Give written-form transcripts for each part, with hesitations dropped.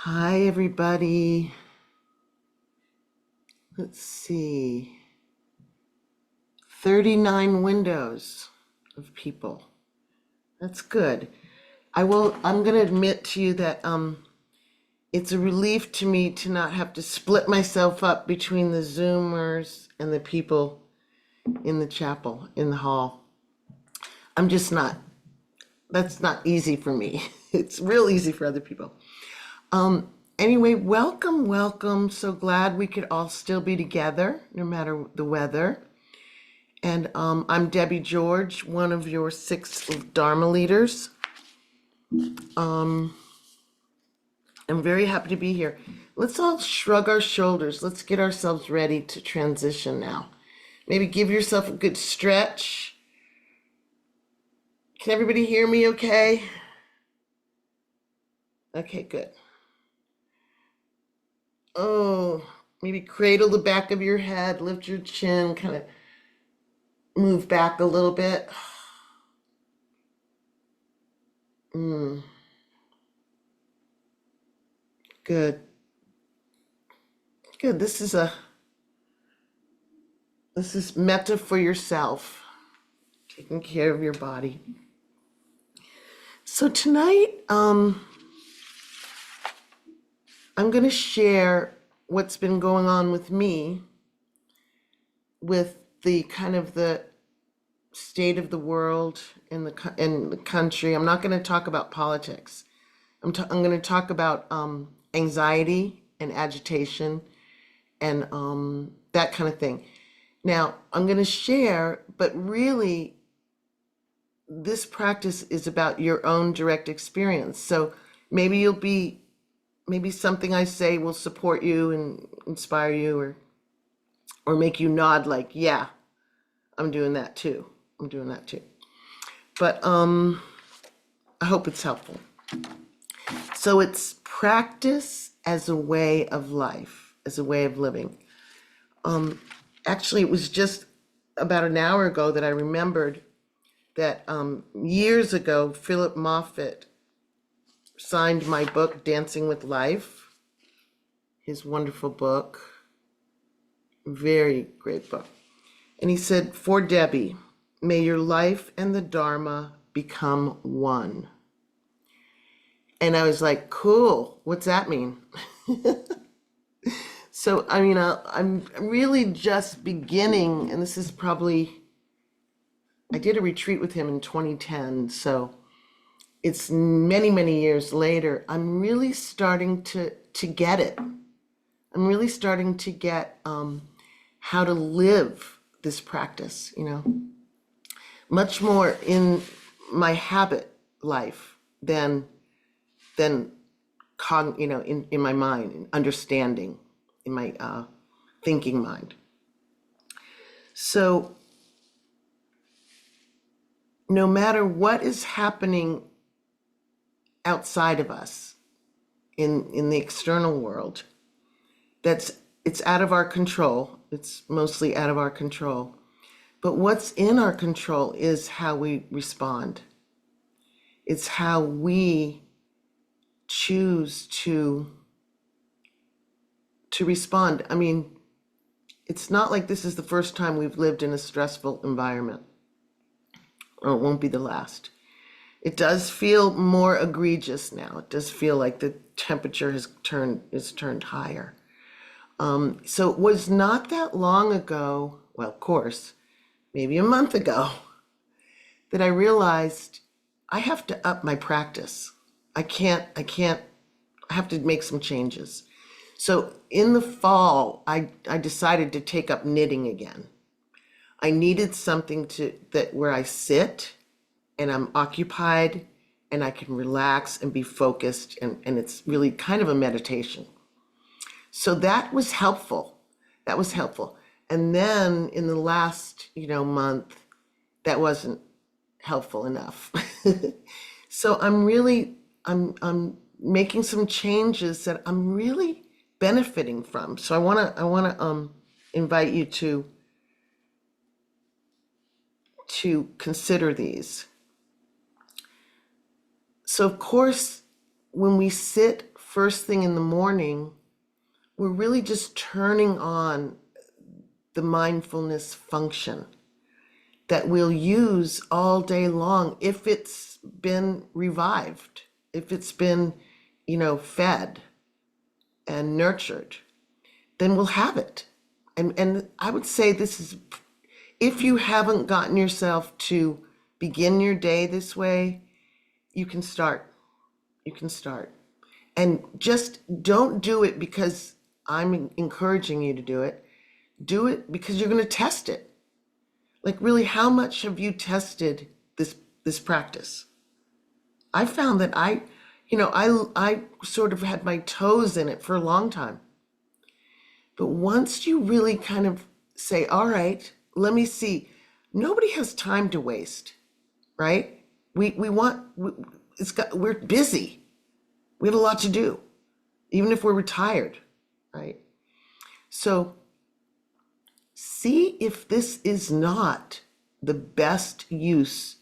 Hi, everybody. Let's see. 39 windows of people. That's good. I'm going to admit to you that it's a relief to me to not have to split myself up between the Zoomers and the people in the chapel, in the hall. I'm just not, that's not easy for me. It's real easy for other people. Anyway, welcome, welcome. So glad we could all still be together, no matter the weather. And I'm Debbie George, one of your 6 Dharma leaders. I'm very happy to be here. Let's all shrug our shoulders. Let's get ourselves ready to transition now. Maybe give yourself a good stretch. Can everybody hear me okay? Okay, good. Oh, maybe cradle the back of your head, lift your chin, kind of move back a little bit. Good. Good. This is metta for yourself, taking care of your body. So tonight, I'm going to share what's been going on with me with the kind of the state of the world in the country. I'm not going to talk about politics. I'm going to talk about anxiety and agitation and that kind of thing. Now, I'm going to share, but really, this practice is about your own direct experience. So maybe something I say will support you and inspire you or make you nod like, yeah, I'm doing that too. I'm doing that too. But I hope it's helpful. So it's practice as a way of life, as a way of living. Actually, it was just about an hour ago that I remembered that years ago, Philip Moffitt signed my book, Dancing with Life, his wonderful book, very great book. And he said, "For Debbie, may your life and the Dharma become one." And I was like, cool, what's that mean? So, I mean, I'm really just beginning, and this is probably, I did a retreat with him in 2010, so it's many, many years later. I'm really starting to get it. I'm really starting to get how to live this practice, much more in my habit life than in my mind, in understanding, in my thinking mind. So no matter what is happening outside of us in the external world, it's out of our control. It's mostly out of our control. But what's in our control is how we respond. It's how we choose to respond. I mean, it's not like this is the first time we've lived in a stressful environment, or it won't be the last. It does feel more egregious now. It does feel like the temperature is turned higher. So it was not that long ago, well, of course, maybe a month ago, that I realized I have to up my practice. I have to make some changes. So in the fall, I decided to take up knitting again. I needed something where I sit and I'm occupied and I can relax and be focused, and it's really kind of a meditation. So that was helpful. That was helpful. And then in the last, month, that wasn't helpful enough. So I'm making some changes that I'm really benefiting from. So I wanna invite you to consider these. So of course, when we sit first thing in the morning, we're really just turning on the mindfulness function that we'll use all day long if it's been revived, if it's been, fed and nurtured, then we'll have it. And I would say this is, if you haven't gotten yourself to begin your day this way, you can start. You can start. And just don't do it because I'm encouraging you to do it. Do it because you're going to test it. Like, really, how much have you tested this practice? I found that I sort of had my toes in it for a long time. But once you really kind of say, all right, let me see, nobody has time to waste, right? We're busy. We have a lot to do, even if we're retired, right? So see if this is not the best use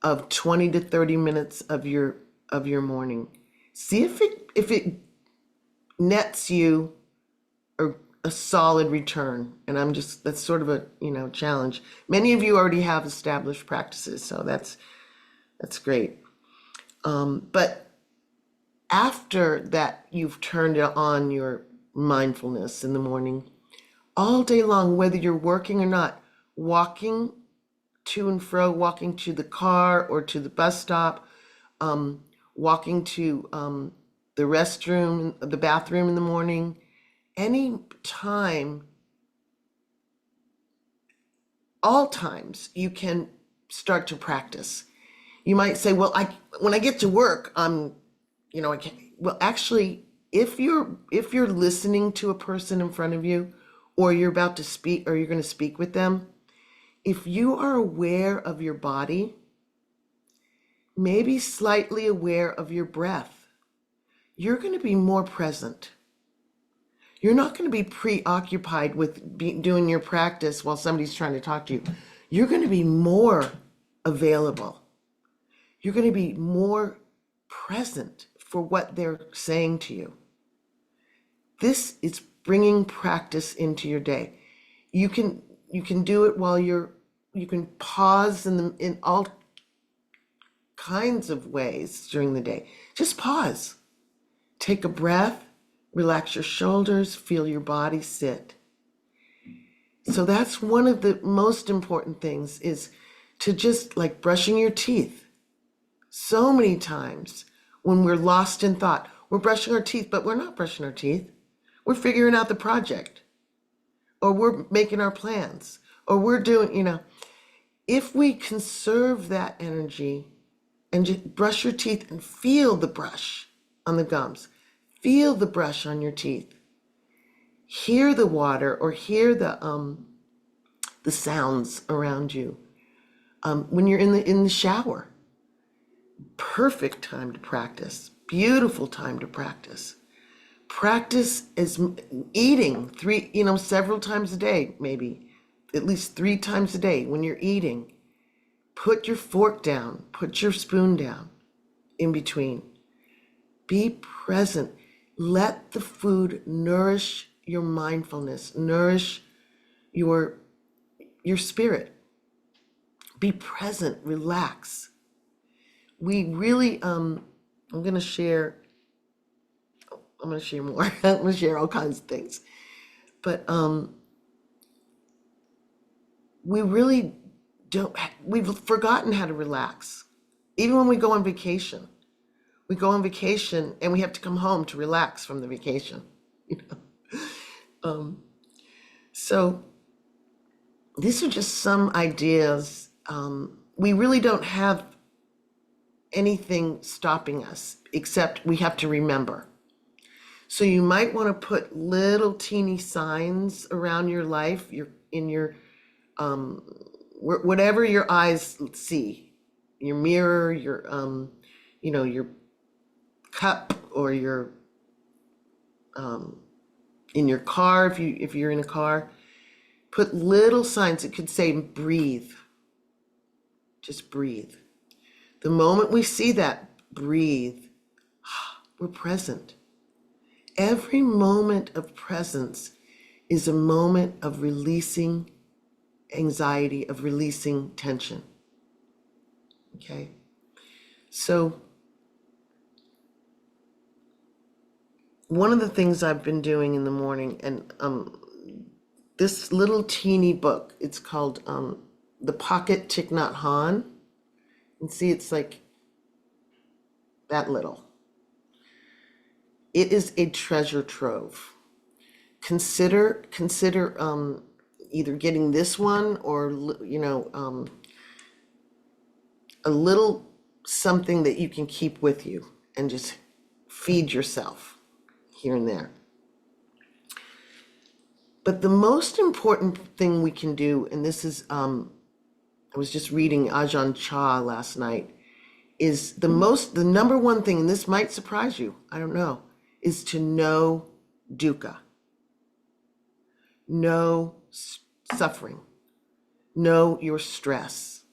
of 20 to 30 minutes of your morning. See if it nets you a solid return. And that's sort of a, challenge. Many of you already have established practices, so that's great. But after that, you've turned on your mindfulness in the morning, all day long, whether you're working or not, walking to and fro, walking to the car or to the bus stop, walking to the restroom, the bathroom in the morning, any time, all times, you can start to practice. You might say, well, when I get to work, I can't. Well, actually, if you're listening to a person in front of you, or you're about to speak, or you're going to speak with them, if you are aware of your body, maybe slightly aware of your breath, you're going to be more present. You're not going to be preoccupied with doing your practice while somebody's trying to talk to you. You're going to be more available. You're going to be more present for what they're saying to you. This is bringing practice into your day. You can do it while you can pause in all kinds of ways during the day. Just pause. Take a breath, relax your shoulders, feel your body sit. So that's one of the most important things, is to just, like brushing your teeth. So many times when we're lost in thought, we're brushing our teeth, but we're not brushing our teeth. We're figuring out the project, or we're making our plans, or we're doing, if we conserve that energy and just brush your teeth and feel the brush on the gums, feel the brush on your teeth, hear the water, or hear the sounds around you. When you're in the shower, perfect time to practice, beautiful time to practice. Practice is eating several times a day, maybe at least 3 times a day. When you're eating, put your fork down, put your spoon down in between. Be present. Let the food nourish your mindfulness, nourish your spirit. Be present, relax. We really, I'm going to share more. I'm going to share all kinds of things. But we've forgotten how to relax. Even when we go on vacation. We go on vacation and we have to come home to relax from the vacation. So these are just some ideas. We really don't have anything stopping us, except we have to remember. So you might want to put little teeny signs around your life, whatever your eyes see, your mirror, your cup, or your in your car, if you're in a car, put little signs. It could say breathe. Just breathe. The moment we see that, breathe, we're present. Every moment of presence is a moment of releasing anxiety, of releasing tension. Okay? So, one of the things I've been doing in the morning, and this little teeny book, it's called The Pocket Thich Nhat Hanh. And see, it's like that little. It is a treasure trove. Consider either getting this one or a little something that you can keep with you and just feed yourself here and there. But the most important thing we can do, and this is I was just reading Ajahn Chah last night, is the number one thing, and this might surprise you, I don't know, is to know dukkha, know suffering, know your stress.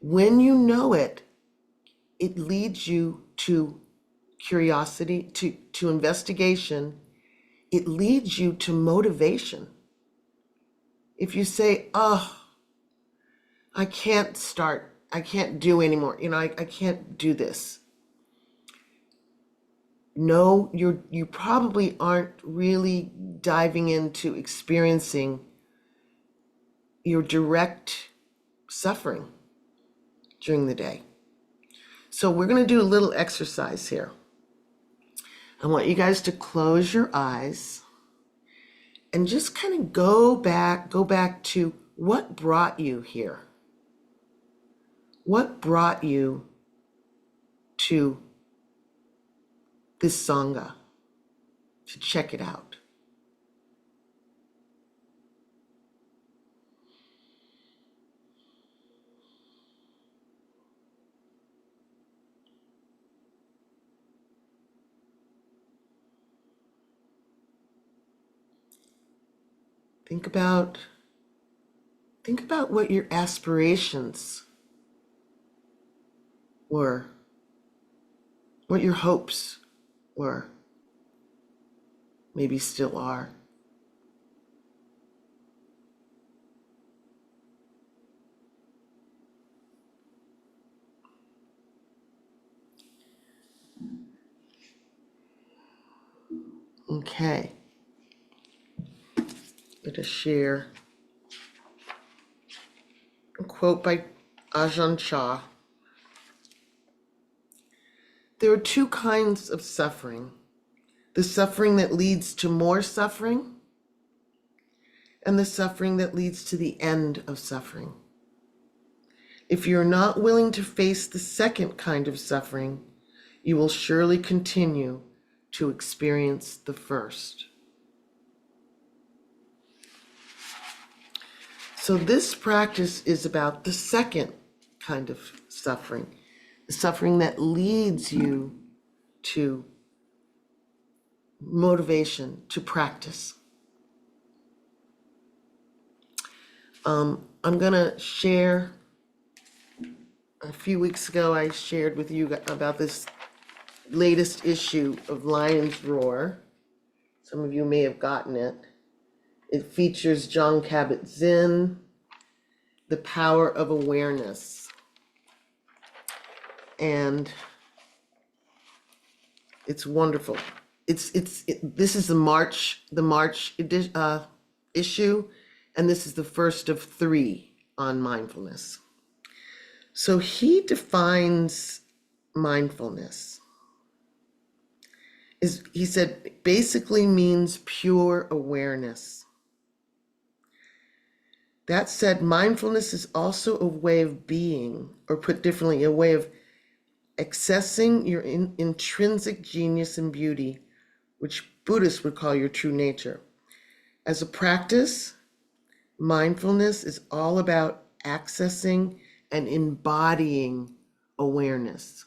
When you know it, it leads you to curiosity, to investigation. It leads you to motivation. If you say, oh, I can't do anymore, I can't do this. No, you probably aren't really diving into experiencing your direct suffering during the day. So we're going to do a little exercise here. I want you guys to close your eyes and just kind of go back to what brought you here. What brought you to this Sangha, to check it out? Think about what your aspirations were, what your hopes were, maybe still are. Okay. I'm going to share a quote by Ajahn Chah. There are two kinds of suffering: the suffering that leads to more suffering, and the suffering that leads to the end of suffering. If you're not willing to face the second kind of suffering, you will surely continue to experience the first. So this practice is about the second kind of suffering, the suffering that leads you to motivation, to practice. I'm going to share, a few weeks ago I shared with you about this latest issue of Lion's Roar. Some of you may have gotten it. It features Jon Kabat-Zinn, The Power of Awareness. And it's wonderful. This is the March issue, and this is the first of 3 on mindfulness. So he defines mindfulness. He said basically means pure awareness. That said, mindfulness is also a way of being, or put differently, a way of accessing your intrinsic genius and beauty, which Buddhists would call your true nature. As a practice, mindfulness is all about accessing and embodying awareness.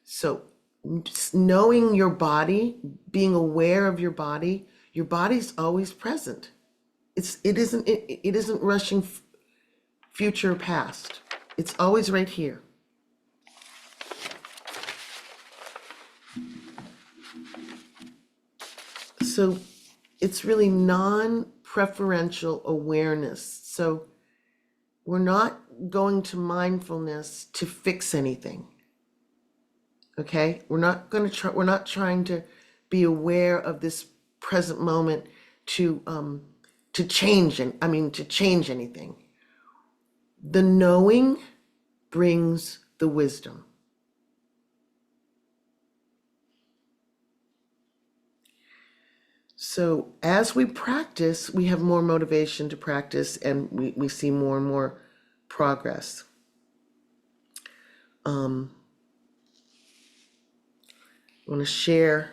So knowing your body, being aware of your body's always present. It isn't rushing future or past. It's always right here. So it's really non-preferential awareness. So we're not going to mindfulness to fix anything. Okay? We're not trying to be aware of this present moment to change to change anything. The knowing brings the wisdom. So as we practice, we have more motivation to practice, and we see more and more progress. I want to share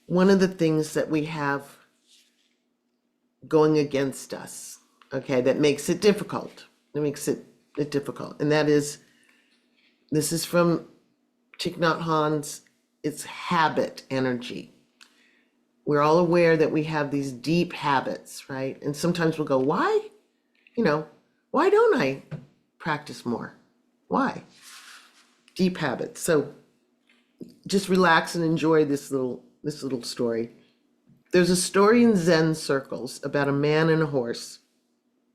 one of the things that we have going against us, okay, that makes it difficult. It difficult. And that is, this is from Thich Nhat Hanh's, it's habit energy. We're all aware that we have these deep habits, right? And sometimes we'll go, why? Why don't I practice more? Why? Deep habits. So just relax and enjoy this little story. There's a story in Zen circles about a man and a horse.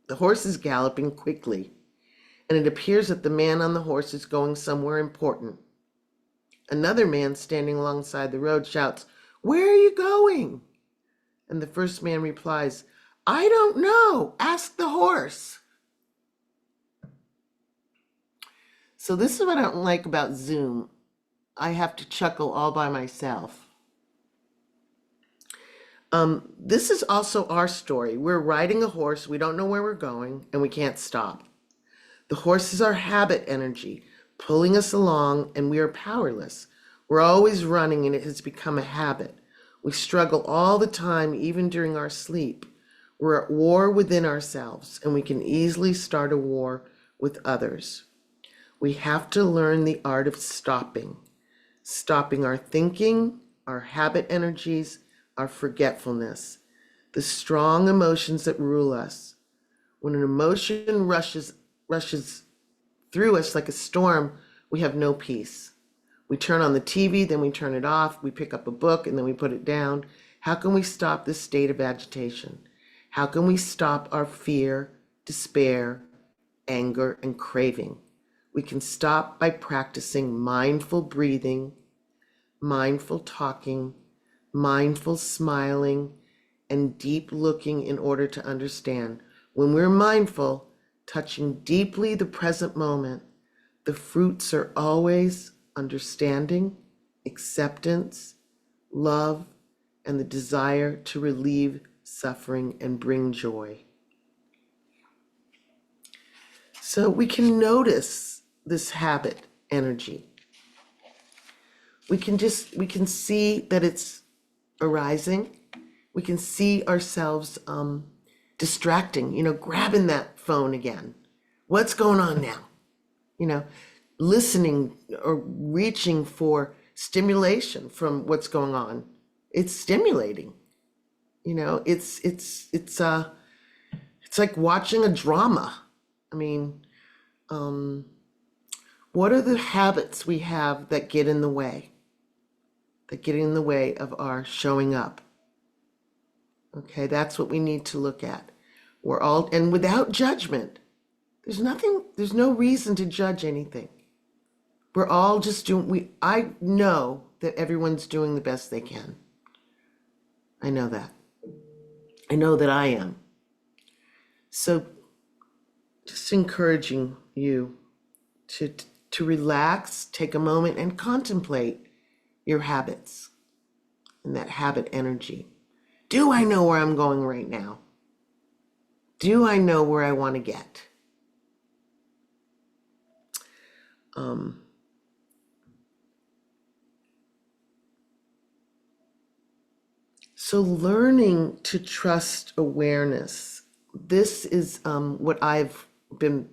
The horse is galloping quickly, and it appears that the man on the horse is going somewhere important. Another man standing alongside the road shouts, "Where are you going?" And the first man replies, "I don't know. Ask the horse." So this is what I don't like about Zoom. I have to chuckle all by myself. This is also our story. We're riding a horse, we don't know where we're going, and we can't stop. The horse is our habit energy, pulling us along, and we are powerless. We're always running, and it has become a habit. We struggle all the time, even during our sleep. We're at war within ourselves, and we can easily start a war with others. We have to learn the art of stopping our thinking, our habit energies, our forgetfulness, the strong emotions that rule us. When an emotion rushes through us like a storm, we have no peace. We turn on the TV, then we turn it off. We pick up a book, and then we put it down. How can we stop this state of agitation? How can we stop our fear, despair, anger, and craving? We can stop by practicing mindful breathing, mindful talking, mindful smiling, and deep looking in order to understand. When we're mindful, touching deeply the present moment, the fruits are always understanding, acceptance, love, and the desire to relieve suffering and bring joy. So we can notice this habit energy. We can see that it's arising. We can see ourselves distracting, grabbing that phone again. What's going on now? Listening or reaching for stimulation from what's going on. It's stimulating. It's like watching a drama. What are the habits we have that get in the way? That get in the way of our showing up? Okay, that's what we need to look at. And without judgment, there's no reason to judge anything. We're all just I know that everyone's doing the best they can. I know that. I know that I am. So just encouraging you to relax, take a moment and contemplate your habits and that habit energy. Do I know where I'm going right now? Do I know where I want to get? So learning to trust awareness. This is what I've been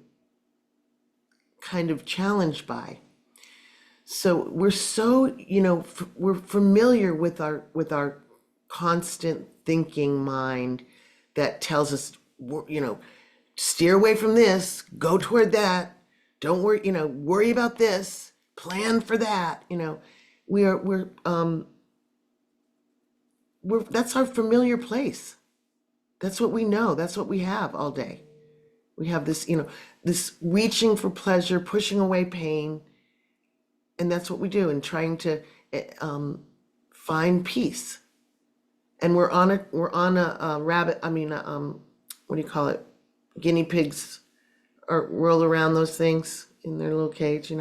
kind of challenged by. So we're we're familiar with our constant thinking mind that tells us, steer away from this, go toward that, don't worry, worry about this, plan for that. We're that's our familiar place. That's what we know. That's what we have all day. We have this, this reaching for pleasure, pushing away pain, and that's what we do in trying to find peace. And we're on a rabbit. I mean, what do you call it? Guinea pigs are whirl around those things in their little cage.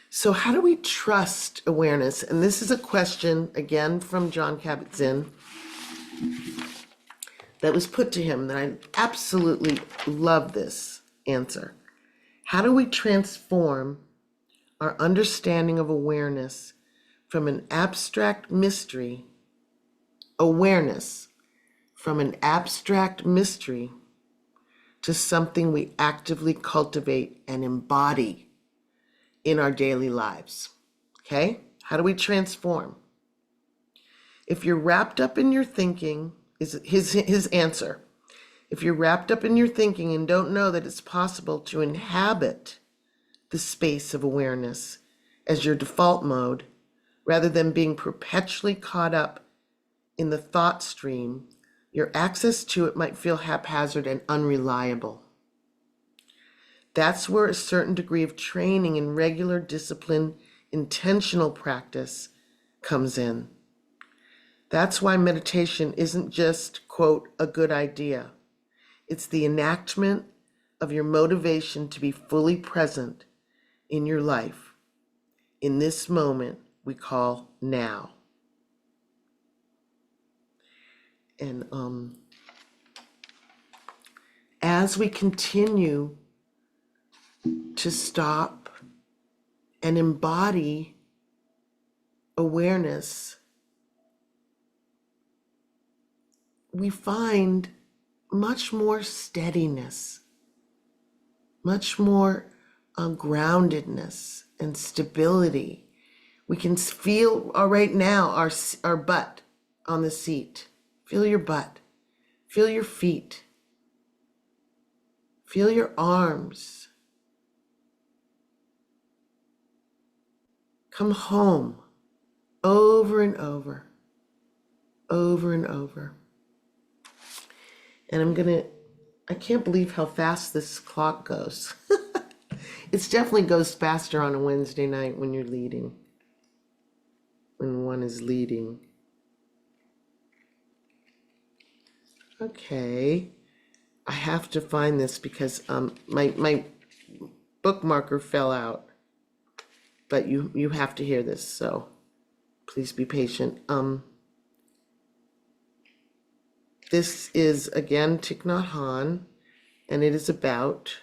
So how do we trust awareness? And this is a question again from Jon Kabat-Zinn that was put to him that I absolutely love this answer. How do we transform our understanding of awareness from an abstract mystery, to something we actively cultivate and embody in our daily lives? Okay? How do we transform? If you're wrapped up in your thinking, is his answer. If you're wrapped up in your thinking and don't know that it's possible to inhabit the space of awareness as your default mode, rather than being perpetually caught up in the thought stream, your access to it might feel haphazard and unreliable. That's where a certain degree of training in regular discipline, intentional practice comes in. That's why meditation isn't just, quote, a good idea. It's the enactment of your motivation to be fully present in your life, in this moment we call now. And as we continue to stop and embody awareness, we find much more steadiness, much more groundedness and stability. We can feel right now our butt on the seat. Feel your butt. Feel your feet. Feel your arms. Come home over and over, over and over. And I can't believe how fast this clock goes. It definitely goes faster on a Wednesday night when you're leading, when one is leading. Okay, I have to find this because my bookmarker fell out, but you have to hear this, so please be patient. This is again Thich Nhat Hanh, and it is about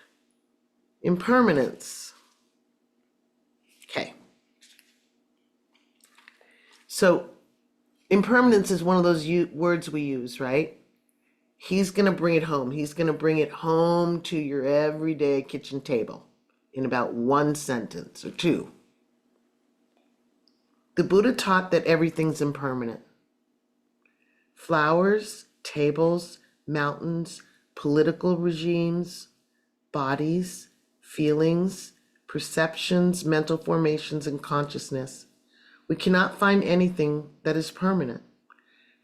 impermanence. Okay. So impermanence is one of those words we use, right? He's going to bring it home. He's going to bring it home to your everyday kitchen table in about one sentence or two. The Buddha taught that everything's impermanent. Flowers, tables, mountains, political regimes, bodies, feelings, perceptions, mental formations, and consciousness. We cannot find anything that is permanent.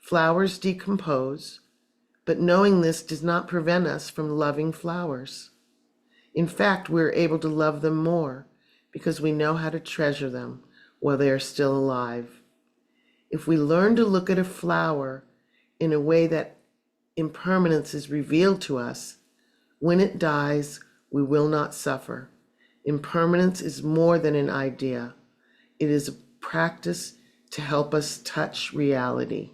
Flowers decompose, but knowing this does not prevent us from loving flowers. In fact, we're able to love them more because we know how to treasure them while they are still alive. If we learn to look at a flower in a way that impermanence is revealed to us, when it dies, we will not suffer. Impermanence is more than an idea. It is a practice to help us touch reality.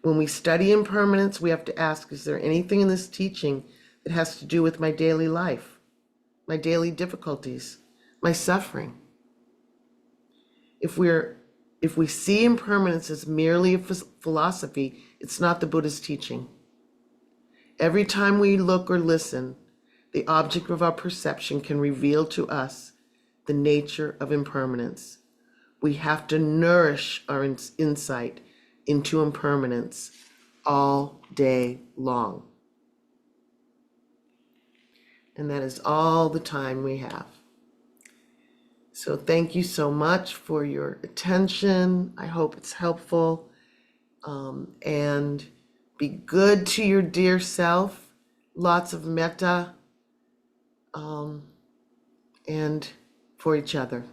When we study impermanence, we have to ask, is there anything in this teaching that has to do with my daily life, my daily difficulties, my suffering? If we see impermanence as merely a philosophy, it's not the Buddha's teaching. Every time we look or listen, the object of our perception can reveal to us the nature of impermanence. We have to nourish our insight into impermanence all day long. And that is all the time we have. So thank you so much for your attention. I hope it's helpful. And be good to your dear self. Lots of metta, and for each other.